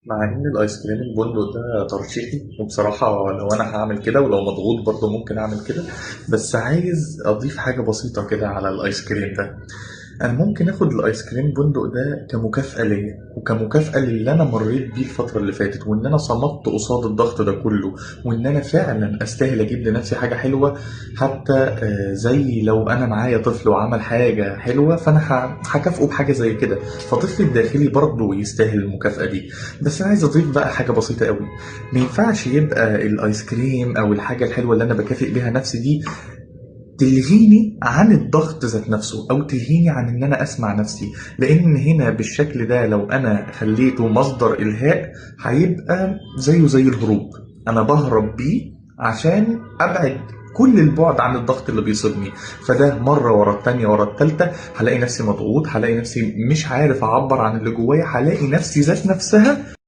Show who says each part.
Speaker 1: مع ان الايس كريم البندق ده ترشيحي، وبصراحة لو انا هعمل كده ولو مضغوط برضه ممكن اعمل كده. بس عايز اضيف حاجة بسيطة كده على الايس كريم ده. انا ممكن اخد الايس كريم بندق ده كمكافأة ليا، وكمكافأة للي انا مريت بيه الفترة اللي فاتت، وان انا صمدت قصاد الضغط ده كله، وان انا فعلا استاهل اجيب لنفسي حاجة حلوة. حتى زي لو انا معايا طفل وعمل حاجة حلوة، فانا هكافئه بحاجة زي كده. فطفلي الداخلي برضه يستاهل المكافأة دي. بس انا عايز اضيف بقى حاجة بسيطة قوي. ما ينفعش يبقى الايس كريم او الحاجة الحلوة اللي انا بكافئ بيها نفسي دي تلهيني عن الضغط ذات نفسه، او تلهيني عن ان انا اسمع نفسي. لان هنا بالشكل ده لو انا خليته مصدر الهاء، هيبقى زيه زي الهروب. انا بهرب بيه عشان ابعد كل البعد عن الضغط اللي بيصيبني. فده مرة ورا التانية ورا التالتة هلاقي نفسي مضغوط، هلاقي نفسي مش عارف اعبر عن اللي جوايا، هلاقي نفسي ذات نفسها